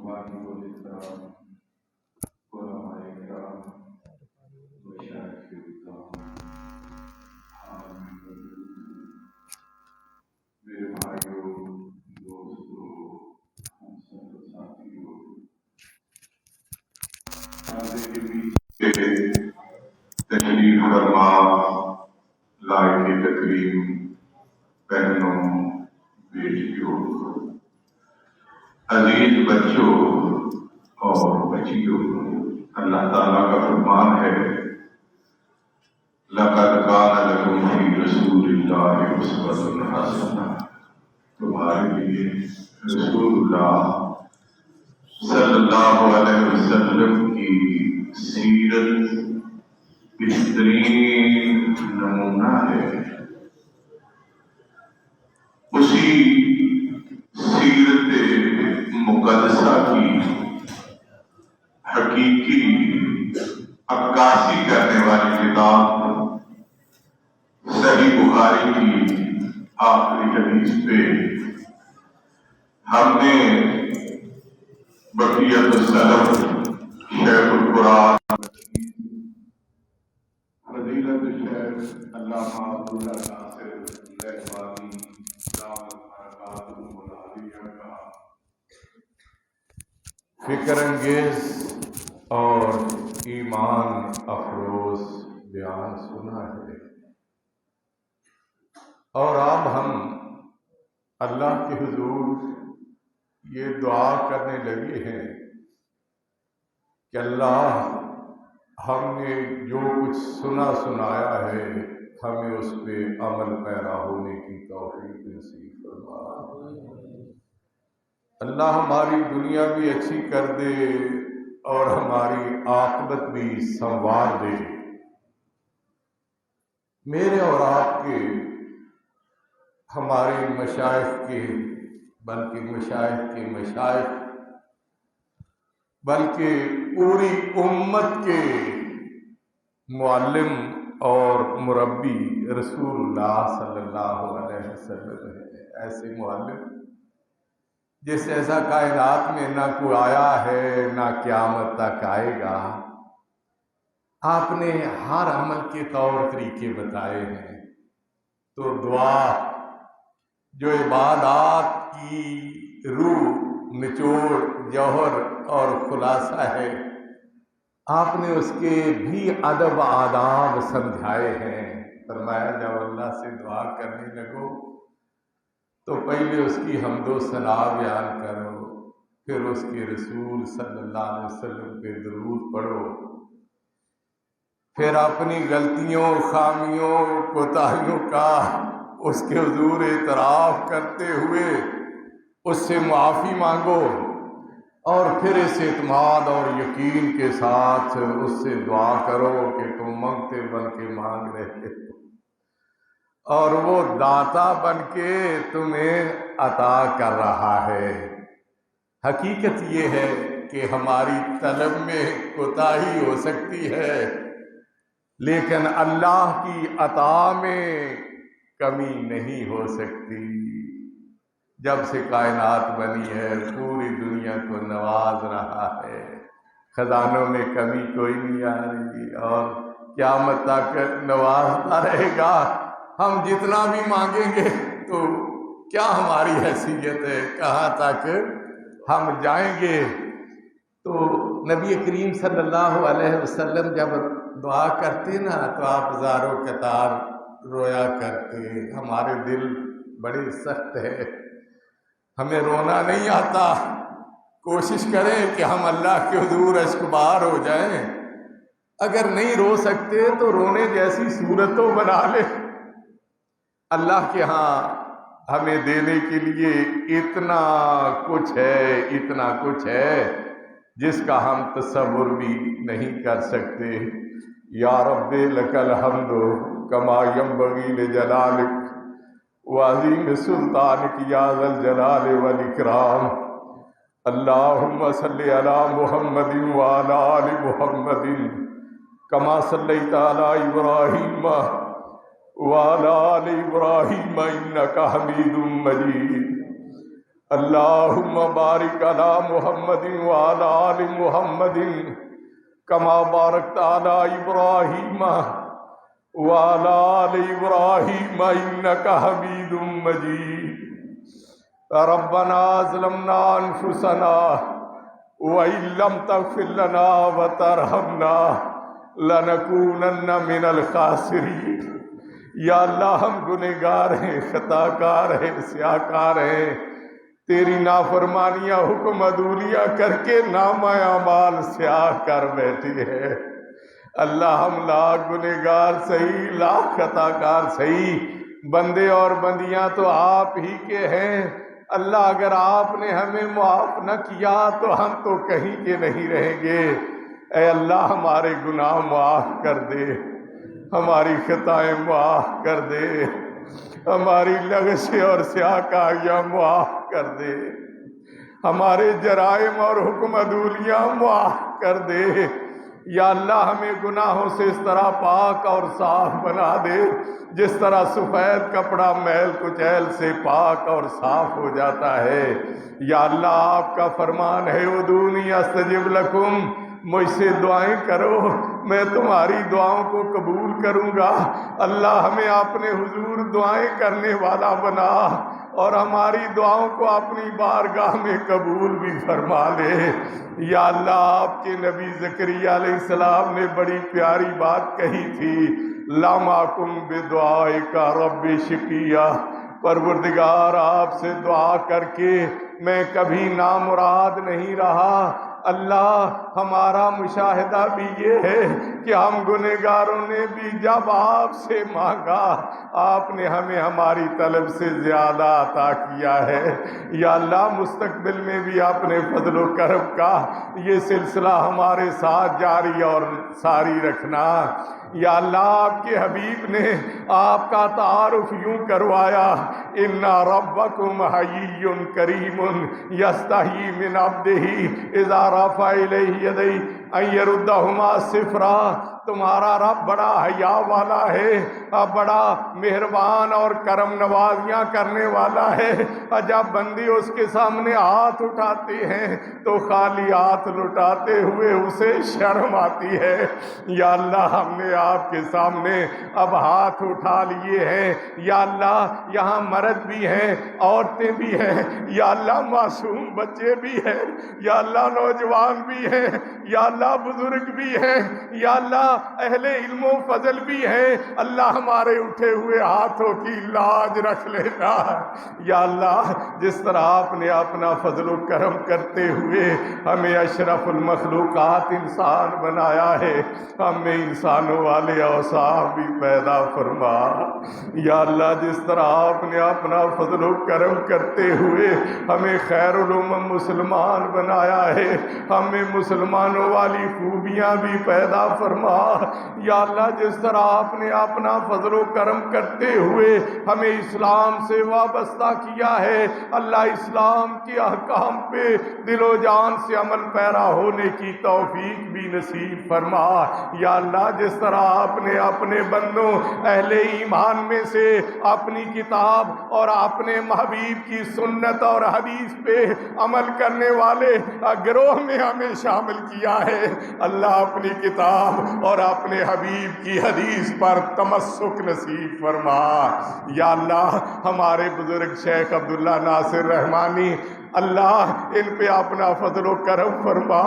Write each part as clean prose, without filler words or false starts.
بزرگان الکرام، علماء کرام، مشائخ کرام، حاضرین میرے بھائیوں، دوستوں، ہمسفر ساتھیوں، پردے کے پیچھے تشریف فرما لائق تکریم بہنوں، بیٹیوں، عزیز بچوں اور بچیوں، اللہ تعالیٰ کا فرمان ہے لَقَدْ كَانَ لَكُمْ فِي رَسُولِ اللَّهِ أُسْوَةٌ حَسَنَةٌ۔ تمہارے لیے رسول اللہ صلی اللہ علیہ وسلم کی سیرت بہترین نمونہ ہے۔ اسی سیرت مقدسہ کی حقیقی عکاسی کرنے والی کتاب صحیح بخاری کی آخری حدیث پہ ہم نے بقیت السلف شیخ القرآن فضیلت شیخ علامہ عبداللہ ناصر لہوانی دامت برکاتہ العالیہ کا فکر انگیز اور ایمان افروز بیان سنا ہے، اور اب ہم اللہ کے حضور یہ دعا کرنے لگے ہیں کہ اللہ ہم نے جو کچھ سنایا ہے ہمیں اس پہ عمل پیرا ہونے کی توفیق نصیب فرما۔ اللہ ہماری دنیا بھی اچھی کر دے اور ہماری عاقبت بھی سنوار دے۔ میرے اور آپ کے، ہمارے مشائخ کے، بلکہ مشائخ کے مشائخ، بلکہ پوری امت کے معلم اور مربی رسول اللہ صلی اللہ علیہ وسلم ہے۔ ایسے معلم جس ایسا کائنات میں نہ کوئی آیا ہے نہ قیامت تک آئے گا۔ آپ نے ہر عمل کے طور طریقے بتائے ہیں، تو دعا جو عبادات کی روح، نچوڑ، جوہر اور خلاصہ ہے، آپ نے اس کے بھی ادب آداب سمجھائے ہیں۔ فرمایا جب اللہ سے دعا کرنے لگو تو پہلے اس کی حمد و ثنا بیان کرو، پھر اس کے رسول صلی اللہ علیہ وسلم پہ درود پڑھو، پھر اپنی غلطیوں، خامیوں، کوتاہیوں کا اس کے حضور اعتراف کرتے ہوئے اس سے معافی مانگو، اور پھر اس اعتماد اور یقین کے ساتھ اس سے دعا کرو کہ تم مانگتے بن کے مانگ رہے ہو اور وہ داتا بن کے تمہیں عطا کر رہا ہے۔ حقیقت یہ ہے کہ ہماری طلب میں کوتاہی ہو سکتی ہے، لیکن اللہ کی عطا میں کمی نہیں ہو سکتی۔ جب سے کائنات بنی ہے پوری دنیا کو نواز رہا ہے، خزانوں میں کمی کوئی نہیں آ رہی، اور قیامت تک نوازتا رہے گا۔ ہم جتنا بھی مانگیں گے تو کیا ہماری حیثیت ہے، کہاں تک ہم جائیں گے۔ تو نبی کریم صلی اللہ علیہ وسلم جب دعا کرتے نا تو آپ زاروں قطار رویا کرتے۔ ہمارے دل بڑے سخت ہے، ہمیں رونا نہیں آتا۔ کوشش کریں کہ ہم اللہ کے حضور اشکبار ہو جائیں۔ اگر نہیں رو سکتے تو رونے جیسی صورت تو بنا لے۔ اللہ کے ہاں ہمیں دینے کے لیے اتنا کچھ ہے جس کا ہم تصور بھی نہیں کر سکتے۔ یا رب لک الحمد کما ینبغی لجلالک وعظیم سلطانک یا ذا الجلال والاکرام۔ اللہم صلی علی محمد وعلی آل محمد کما صلیت علی ابراہیم وعلی آل ابراہیم انک حمید مجید۔ اللہم بارک علی محمد وعلی آل محمد کما بارکت علی ابراہیم وعلی آل ابراہیم انک حمید مجید ربنا ظلمنا انفسنا وإن لم تغفر لنا وترحمنا لنکونن من الخاسرین۔ یا اللہ ہم گنہگار ہیں، خطا کار ہیں، سیاہ کار ہیں، تیری نافرمانیاں حکم عدولیاں کر کے نامہ اعمال سیاہ کر بیٹھے ہیں۔ اللہ ہم لاکھ گنہگار صحیح، لاکھ خطا کار صحیح، بندے اور بندیاں تو آپ ہی کے ہیں۔ اللہ اگر آپ نے ہمیں معاف نہ کیا تو ہم تو کہیں کے نہیں رہیں گے۔ اے اللہ ہمارے گناہ معاف کر دے، ہماری خطائیں معاف کر دے، ہماری لغزشیں اور سیاکاریاں معاف کر دے، ہمارے جرائم اور حکم عدولیاں معاف کر دے۔ یا اللہ ہمیں گناہوں سے اس طرح پاک اور صاف بنا دے جس طرح سفید کپڑا میل کچیل سے پاک اور صاف ہو جاتا ہے۔ یا اللہ آپ کا فرمان ہے ادعونی استجب لکم، مجھ سے دعائیں کرو میں تمہاری دعاؤں کو قبول کروں گا۔ اللہ ہمیں اپنے حضور دعائیں کرنے والا بنا اور ہماری دعاؤں کو اپنی بارگاہ میں قبول بھی فرما لے۔ یا اللہ آپ کے نبی زکریا علیہ السلام نے بڑی پیاری بات کہی تھی، لم اکن بدعائک رب شقیا، پروردگار آپ سے دعا کر کے میں کبھی نامراد نہیں رہا۔ اللہ ہمارا مشاہدہ بھی یہ ہے کہ ہم گنہگاروں نے بھی جب آپ سے مانگا آپ نے ہمیں ہماری طلب سے زیادہ عطا کیا ہے۔ یا اللہ مستقبل میں بھی اپنے فضل و کرم کا یہ سلسلہ ہمارے ساتھ جاری اور ساری رکھنا۔ یا اللہ آپ کے حبیب نے آپ کا تعارف یوں کروایا، ان ربکم حیی کریم یستحیی من عبدہ اذا رفع الیہ یدیہ ان یردہما صفرا، تمہارا رب بڑا حیا والا ہے، بڑا مہربان اور کرم نوازیاں کرنے والا ہے۔ جب بندے اس کے سامنے ہاتھ اٹھاتے ہیں تو خالی ہاتھ لٹاتے ہوئے اسے شرم آتی ہے۔ یا اللہ ہم نے آپ کے سامنے اب ہاتھ اٹھا لیے ہیں۔ یا اللہ یہاں مرد بھی ہیں، عورتیں بھی ہیں، یا اللہ معصوم بچے بھی ہیں، یا اللہ نوجوان بھی ہیں، یا اللہ بزرگ بھی ہیں، یا اللہ اہل علم و فضل بھی ہیں۔ اللہ ہمارے اٹھے ہوئے ہاتھوں کی لاج رکھ لینا۔ یا اللہ جس طرح آپ نے اپنا فضل و کرم کرتے ہوئے ہمیں اشرف المخلوقات انسان بنایا ہے، ہمیں انسانوں والے اوصاف بھی پیدا فرما۔ یا اللہ جس طرح آپ نے اپنا فضل و کرم کرتے ہوئے ہمیں خیر الامم مسلمان بنایا ہے، ہمیں مسلمانوں والی خوبیاں بھی پیدا فرما۔ یا اللہ جس طرح آپ نے اپنا فضل و کرم کرتے ہوئے ہمیں اسلام سے وابستہ کیا ہے، اللہ اسلام کے احکام پہ دل و جان سے عمل پیرا ہونے کی توفیق بھی نصیب فرما۔ یا اللہ جس طرح آپ نے اپنے بندوں اہل ایمان میں سے اپنی کتاب اور اپنے محبیب کی سنت اور حدیث پہ عمل کرنے والے گروہ میں ہمیں شامل کیا ہے، اللہ اپنی کتاب اور اپنے حبیب کی حدیث پر تمسک نصیب فرما۔ یا اللہ ہمارے بزرگ شیخ عبداللہ ناصر رحمانی، اللہ ان پہ اپنا فضل و کرم فرما۔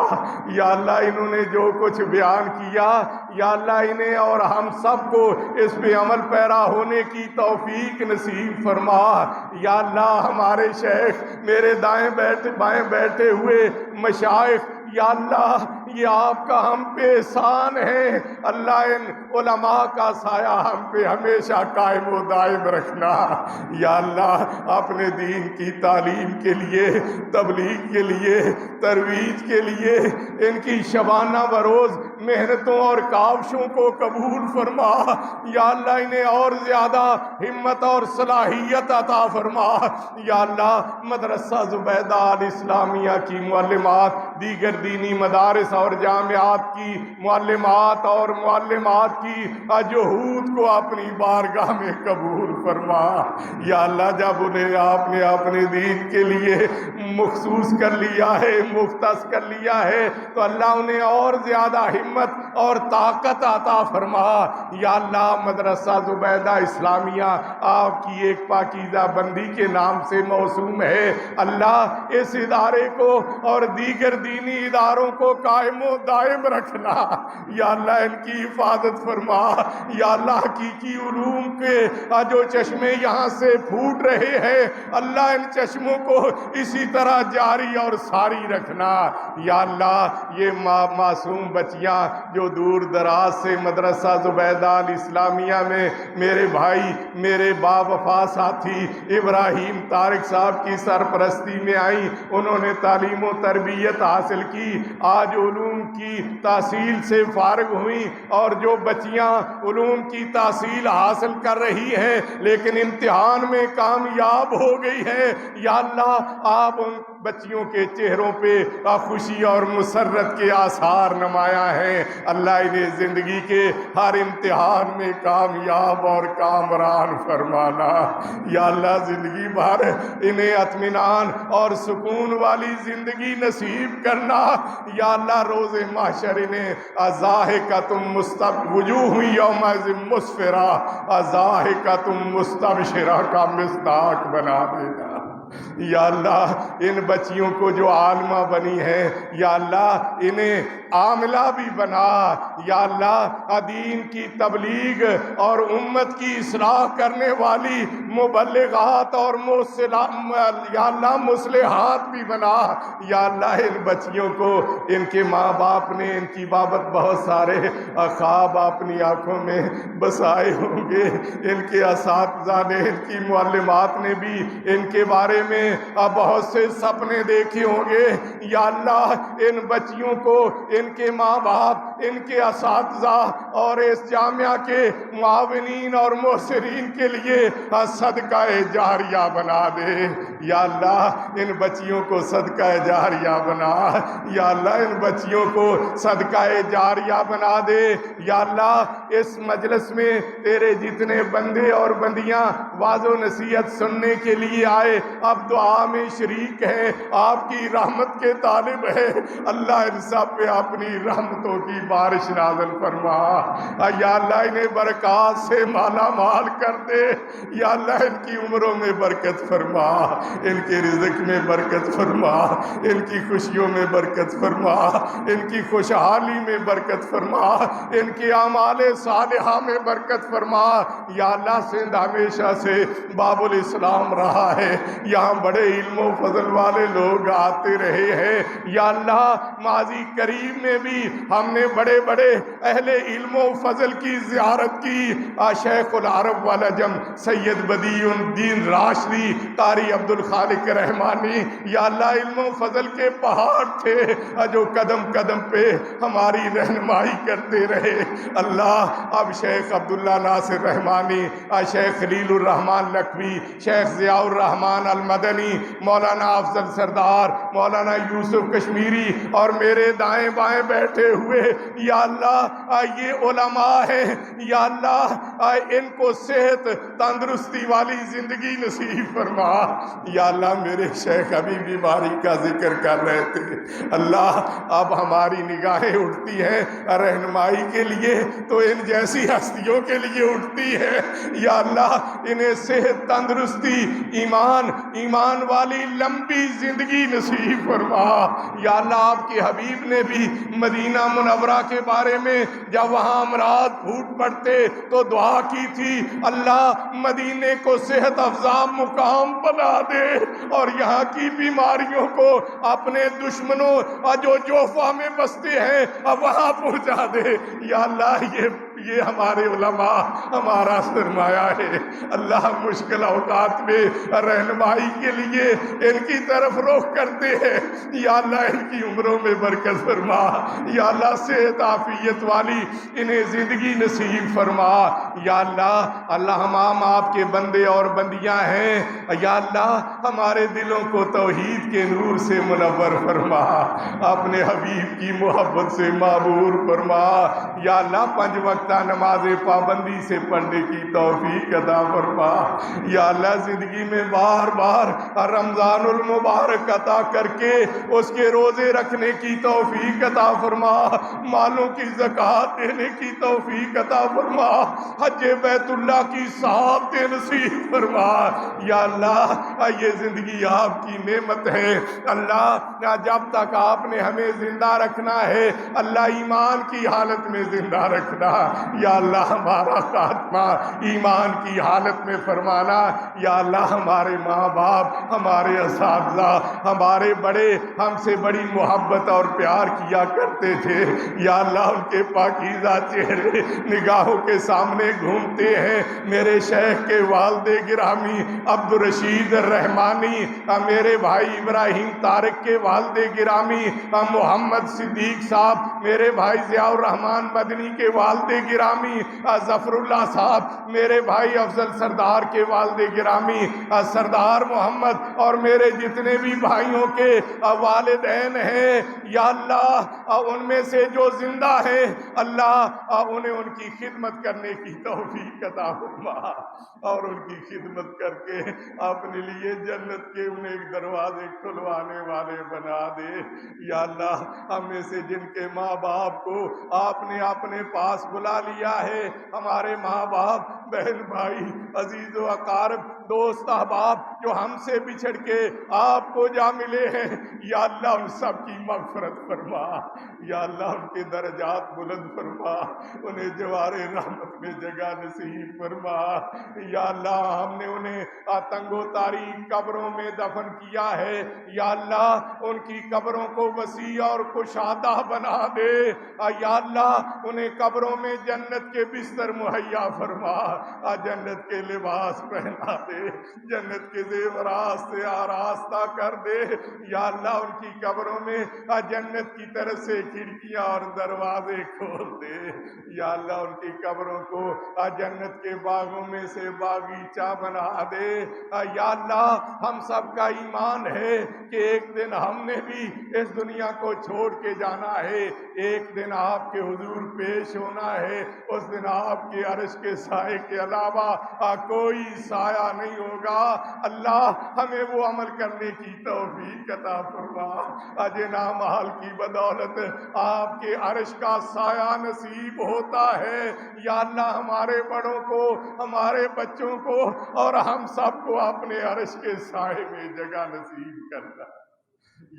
یا اللہ انہوں نے جو کچھ بیان کیا، یا اللہ انہیں اور ہم سب کو اس پہ عمل پیرا ہونے کی توفیق نصیب فرما۔ یا اللہ ہمارے شیخ میرے دائیں بائیں بیٹھے ہوئے مشائخ، یا اللہ یہ آپ کا ہم پہ احسان ہے، اللہ ان علماء کا سایہ ہم پہ ہمیشہ قائم و دائم رکھنا۔ یا اللہ اپنے دین کی تعلیم کے لیے، تبلیغ کے لیے، ترویج کے لیے ان کی شبانہ بروز محنتوں اور کاوشوں کو قبول فرما یا اللہ، انہیں اور زیادہ ہمت اور صلاحیت عطا فرما یا اللہ۔ مدرسہ زبیدہ الاسلامیہ کی معلمات، دیگر دینی مدارس اور جامعات کی معلمات اور معلمات کی جہود کو اپنی بارگاہ میں قبول فرما یا اللہ۔ جب انہیں آپ نے اپنے دین کے لیے مخصوص کر لیا ہے، مختص کر لیا ہے، تو اللہ انہیں اور زیادہ ہمت اور طاقت عطا فرما یا اللہ۔ مدرسہ زبیدہ اسلامیہ آپ کی ایک پاکیزہ بندی کے نام سے موسوم ہے اللہ۔ اس ادارے کو اور دیگر دینی اداروں کو قائم و دائم رکھنا یا اللہ، ان کی حفاظت فرما یا اللہ۔ حقیقی علوم کے جو چشمے یہاں سے پھوٹ رہے ہیں اللہ، ان چشموں کو اسی طرح جاری اور ساری رکھنا یا اللہ۔ یہ معصوم بچیاں جو دور دراز سے مدرسہ زبیدہ الاسلامیہ میں میرے بھائی، میرے با وفا ساتھی ابراہیم طارق صاحب کی سرپرستی میں آئیں، انہوں نے تعلیم و تربیت حاصل کی، آج علوم کی تحصیل سے فارغ ہوئیں، اور جو بچیاں علوم کی تحصیل حاصل کر رہی ہیں لیکن امتحان میں کامیاب ہو گئی ہے یا اللہ، آپ ان بچیوں کے چہروں پہ خوشی اور مسرت کے آثار نمایاں ہیں اللہ۔ انہیں زندگی کے ہر امتحان میں کامیاب اور کامران فرمانا یا اللہ۔ زندگی بھر انہیں اطمینان اور سکون والی زندگی نصیب کرنا یا اللہ۔ روز محشر انہیں ضاحکۃ وجوہ یومئذ مسفرہ، ضاحکۃ مستبشرہ کا مصداق بنا دینا یا اللہ۔ ان بچیوں کو جو عالمہ بنی ہے یا اللہ، انہیں عاملہ بھی بنا یا اللہ۔ دین کی تبلیغ اور امت کی اصلاح کرنے والی مبلغات اور یا اللہ مصلحات بھی بنا یا اللہ۔ ان بچیوں کو ان کے ماں باپ نے ان کی بابت بہت سارے خواب اپنی آنکھوں میں بسائے ہوں گے، ان کے اساتذہ نے، ان کی معلمات نے بھی ان کے بارے میں بہت سے سپنے دیکھے ہوں گے یا اللہ۔ ان بچیوں کو ان کے ماں باپ، ان کے اساتذہ اور اس جامعہ کے معاونین اور محسرین کے لیے صدقہ جاریہ بنا دے یا اللہ۔ ان بچیوں کو صدقہ جاریہ بنا یا اللہ، ان بچیوں کو صدقہ جاریہ بنا دے یا اللہ۔ اس مجلس میں تیرے جتنے بندے اور بندیاں واعظ و نصیحت سننے کے لیے آئے، اب دعا میں شریک ہیں، آپ کی رحمت کے طالب ہے اللہ۔ ان سب پہ اپنی رحمتوں کی بارش نازل فرما یا اللہ۔ انہیں برکات سے مالا مال کر دے یا اللہ۔ ان کی عمروں میں برکت فرما، ان کے رزق میں برکت فرما، ان کی خوشیوں میں برکت فرما، ان کی خوشحالی میں برکت فرما، ان کے اعمال صالحہ میں برکت فرما یا اللہ۔ سندھ ہمیشہ سے باب الاسلام رہا ہے، یہاں بڑے علم و فضل والے لوگ آتے رہے ہیں یا اللہ۔ ماضی قریب میں بھی ہم نے بڑے بڑے اہل علم و فضل کی زیارت کی، شیخ العرب والعجم سید بدیع الدین راشدی، قاری عبدالخالق رحمانی یا اللہ۔ علم و فضل کے پہاڑ تھے جو قدم قدم پہ ہماری رہنمائی کرتے رہے اللہ۔ اب شیخ عبداللہ ناصر رحمانی، شیخ خلیل الرحمن لکھوی، شیخ ضیاء الرحمن المدنی، مولانا افضل سردار، مولانا یوسف کشمیری اور میرے دائیں بائیں بیٹھے ہوئے یا اللہ یہ علماء ہیں یا اللہ۔ ان کو صحت تندرستی والی زندگی نصیب فرما یا اللہ۔ میرے شیخ ابھی بیماری کا ذکر کر رہے تھے اللہ۔ اب ہماری نگاہیں اٹھتی ہیں رہنمائی کے لیے تو ان جیسی ہستیوں کے لیے اٹھتی ہے یا اللہ۔ انہیں صحت تندرستی، ایمان والی لمبی زندگی نصیب فرما یا اللہ۔ آپ کے حبیب نے بھی مدینہ منورہ کے بارے میں جب وہاں امراض پھوٹ پڑتے تو دعا کی تھی، اللہ مدینے کو صحت افزا مقام بنا دے اور یہاں کی بیماریوں کو اپنے دشمنوں جو جوفہ میں بستے ہیں وہاں پہنچا دے یا اللہ۔ یہ یہ ہمارے علماء ہمارا سرمایہ ہے۔ اللہ مشکل اوقات میں رہنمائی کے لیے ان کی طرف رخ کرتے ہیں، یا اللہ ان کی عمروں میں برکت فرما، یا اللہ صحت عافیت والی انہیں زندگی نصیب فرما، یا اللہ ہم آپ کے بندے اور بندیاں ہیں، یا اللہ ہمارے دلوں کو توحید کے نور سے منور فرما، اپنے حبیب کی محبت سے معمور فرما، یا اللہ 5 وقتہ نماز پابندی سے پڑھنے کی توفیق عطا فرما، یا اللہ زندگی میں بار بار رمضان المبارک عطا کر کے اس کے روزے رکھنے کی توفیق عطا فرما، مالوں کی زکوٰۃ دینے کی توفیق عطا فرما، حج بیت اللہ کی سعادت نصیب فرما، یا اللہ یہ زندگی آپ کی نعمت ہے، اللہ جب تک آپ نے ہمیں زندہ رکھنا ہے اللہ ایمان کی حالت میں زندہ رکھنا، یا اللہ ہمارا خاتمہ ایمان کی حالت میں فرمانا، یا اللہ ہمارے ماں باپ ہمارے اساتذہ ہمارے بڑے ہم سے بڑی محبت اور پیار کیا کرتے تھے، یا اللہ ان کے پاکیزہ چہرے نگاہوں کے سامنے گھومتے ہیں، میرے شیخ کے والد گرامی عبدالرشید الرحمانی، میرے بھائی ابراہیم طارق کے والد گرامی محمد صدیق صاحب، میرے بھائی ضیاء الرحمن مدنی کے والد گرامی ظفر اللہ صاحب، میرے بھائی افضل سردار کے والد گرامی سردار محمد، اور میرے جتنے بھی بھائیوں کے والدین ہیں، یا اللہ ان میں سے جو زندہ ہیں اللہ انہیں ان کی خدمت کرنے کی توفیق عطا فرما، اور ان کی خدمت کر کے اپنے لیے جنت کے انہیں ایک دروازے کھلوانے والے بنا دے، یا اللہ ہم میں سے جن کے ماں باپ کو آپ نے اپنے پاس بلا لیا ہے، ہمارے ماں باپ بہن بھائی عزیز و اقارب دوست احباب جو ہم سے بچھڑ کے آپ کو جا ملے ہیں، یا اللہ ان سب کی مغفرت فرما، یا اللہ ان کے درجات بلند فرما، انہیں جوار رحمت میں جگہ نصیب فرما، یا اللہ ہم نے انہیں تنگ و تاریک قبروں میں دفن کیا ہے، یا اللہ ان کی قبروں کو وسیع اور کشادہ بنا دے، یا اللہ انہیں قبروں میں جنت کے بستر مہیا فرما، جنت کے لباس پہنا دے، جنت کے زیورات سے آراستہ کر دے، یا اللہ ان کی قبروں میں جنت کی طرف سے کھڑکیاں اور دروازے کھول دے، یا اللہ ان کی قبروں کو جنت کے باغوں میں سے باغیچہ بنا دے، یا اللہ ہم سب کا ایمان ہے کہ ایک دن ہم نے بھی اس دنیا کو چھوڑ کے جانا ہے، ایک دن آپ کے حضور پیش ہونا ہے، اس دن آپ کے عرش کے سائے کے علاوہ کوئی سایہ نہیں ہوگا، اللہ ہمیں وہ عمل کرنے کی توفیق عطا فرما جنا مال کی بدولت آپ کے عرش کا سایہ نصیب ہوتا ہے، یا اللہ ہمارے بڑوں کو ہمارے بچوں کو اور ہم سب کو اپنے عرش کے سائے میں جگہ نصیب کرنا،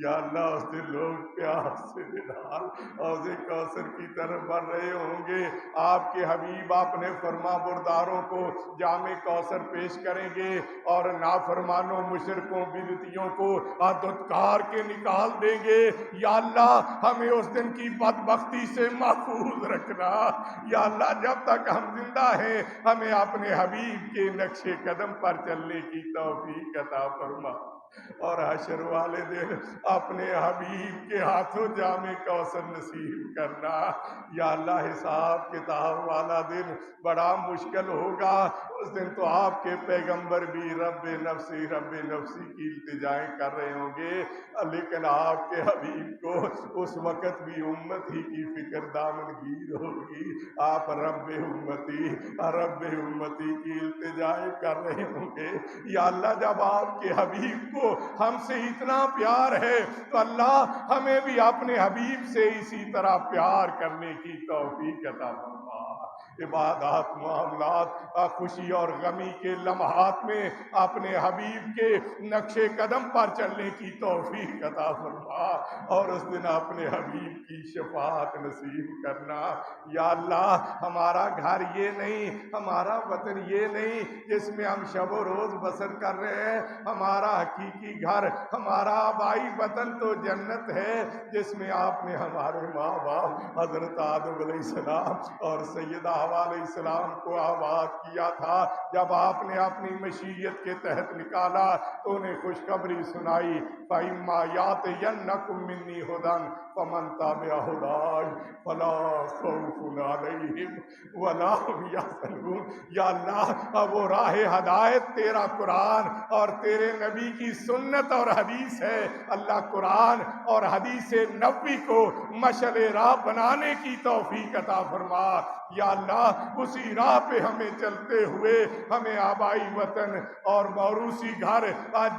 یا اللہ اس دن لوگ پیاس سے نال حوض کوثر کی طرف بڑھ رہے ہوں گے، آپ کے حبیب اپنے فرما برداروں کو جام کوثر پیش کریں گے اور نافرمانوں مشرکوں بدعتیوں کو دھتکار کے نکال دیں گے، یا اللہ ہمیں اس دن کی بدبختی سے محفوظ رکھنا، یا اللہ جب تک ہم زندہ ہیں ہمیں اپنے حبیب کے نقش قدم پر چلنے کی توفیق عطا فرما، اور حشر والے دن اپنے حبیب کے ہاتھوں جام کوثر نصیب کرنا، یا اللہ حساب کتاب والا دن بڑا مشکل ہوگا، اس دن تو آپ کے پیغمبر بھی رب نفسی کی التجائیں کر رہے ہوں گے، لیکن آپ کے حبیب کو اس وقت بھی امت ہی کی فکر دامن گیر ہوگی، آپ رب امتی کی التجائیں کر رہے ہوں گے، یا اللہ جب آپ کے حبیب کو ہم سے اتنا پیار ہے تو اللہ ہمیں بھی اپنے حبیب سے اسی طرح پیار کرنے کی توفیق عطا فرما، عبادات معاملات خوشی اور غمی کے لمحات میں اپنے حبیب کے نقش قدم پر چلنے کی توفیق عطا فرما، اور اس دن اپنے حبیب کی شفاعت نصیب کرنا، یا اللہ ہمارا گھر یہ نہیں، ہمارا وطن یہ نہیں جس میں ہم شب و روز بسر کر رہے ہیں، ہمارا حقیقی گھر ہمارا آبائی وطن تو جنت ہے جس میں آپ نے ہمارے ماں باپ حضرت آدم علیہ السلام اور سیدہ اللہ علیہ السلام کو آباد کیا تھا، جب آپ نے اپنی مشیت کے تحت نکالا تو انہیں خوشخبری سنائی، فَإِمَّا يَأْتِيَنَّكُم مِّنِّي هُدًى فَمَن تَبِعَ هُدَايَ فَلَا خَوْفٌ عَلَيْهِمْ وَلَا هُمْ يَحْزَنُونَ۔ یا اللہ، اب وہ راہ ہدایت تیرا قرآن اور تیرے نبی کی سنت اور حدیث ہے۔ اللہ قرآن اور حدیث نبوی کو مشعل راہ بنانے کی توفیق عطا فرما۔ یا اللہ، اسی راہ پہ ہمیں چلتے ہوئے ہمیں آبائی وطن اور موروثی گھر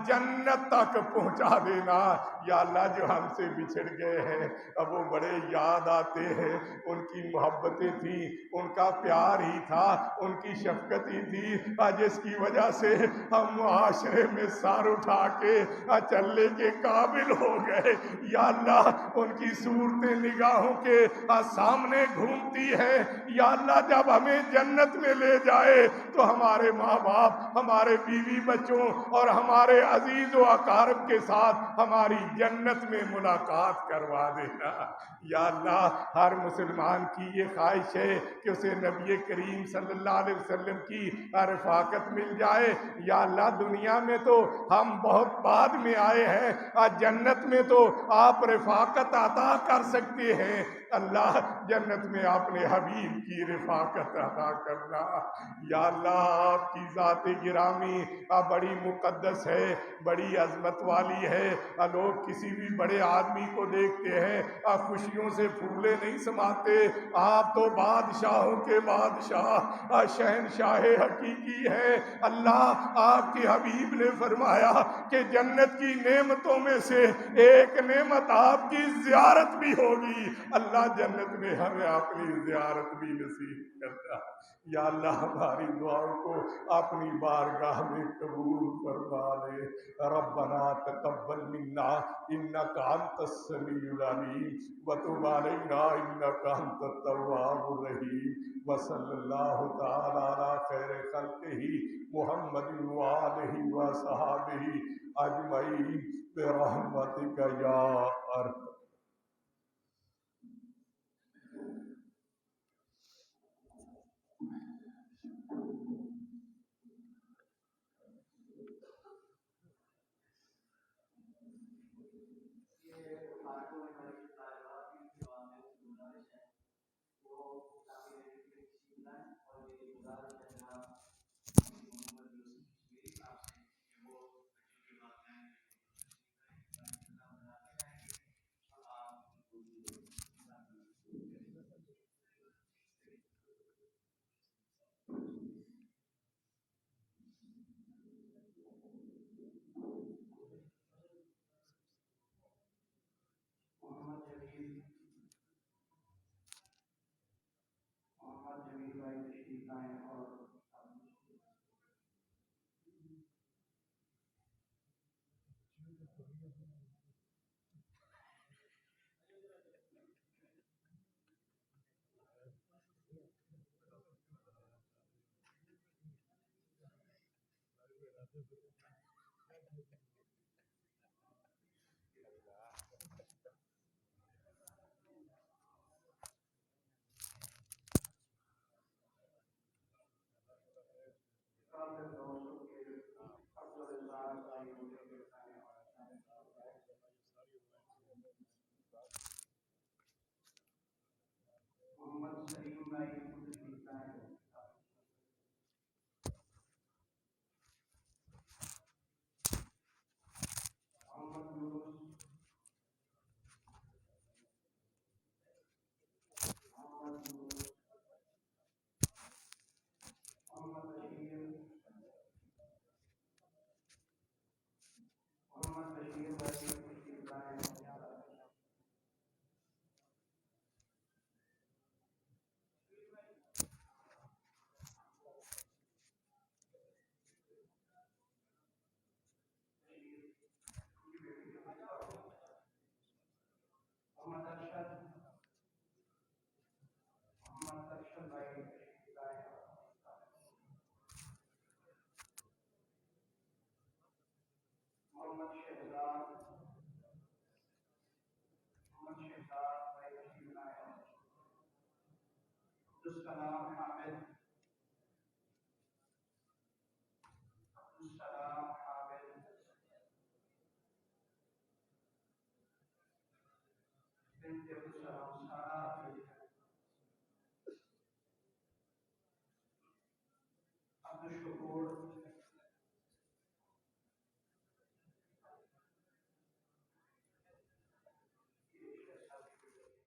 جنت تک پہنچا دینا۔ یا اللہ، جو ہم سے بچھڑ گئے ہیں اب وہ بڑے یاد آتے ہیں، ان کی محبتیں تھیں، ان کا پیار ہی تھا، ان کی شفقت ہی تھی جس کی وجہ سے ہم معاشرے میں سر اٹھا کے چلنے کے قابل ہو گئے۔ یا اللہ، ان کی صورتیں نگاہوں کے سامنے گھومتی ہے۔ یا اللہ، جب ہمیں جنت میں لے جائے تو ہمارے ماں باپ، ہمارے بیوی بچوں اور ہمارے عزیز و اقارب کے ساتھ ہماری جنت میں ملاقات کروا دینا۔ یا اللہ، ہر مسلمان کی یہ خواہش ہے کہ اسے نبی کریم صلی اللہ علیہ وسلم کی رفاقت مل جائے۔ یا اللہ، دنیا میں تو ہم بہت بعد میں آئے ہیں، جنت میں تو آپ رفاقت عطا کر سکتے ہیں۔ اللہ، جنت میں اپنے حبیب کی رفاقت عطا کرنا۔ یا اللہ، آپ کی ذات گرامی بڑی مقدس ہے، بڑی عظمت والی ہے۔ لوگ کسی بھی بڑے آدمی کو دیکھتے ہیں خوشیوں سے پھولے نہیں سماتے، آپ تو بادشاہوں کے بادشاہ، شہنشاہ حقیقی ہے۔ اللہ، آپ کے حبیب نے فرمایا کہ جنت کی نعمتوں میں سے ایک نعمت آپ کی زیارت بھی ہوگی۔ اللہ، جنت میں ہمیں اپنی زیارت بھی نصیب کرتا۔ یا اللہ، ہماری دعاؤں کو اپنی بارگاہ میں قبول فرما لے۔ ربنا تقبل منا انک انت السمیع العلیم وتب علینا انک انت التواب الرحیم، وصلی اللہ تعالی علی خیر خلقہ محمد وآلہ وصحبہ اجمعین برحمتک یا ارحم۔ السلام حامد بنت ابو سلام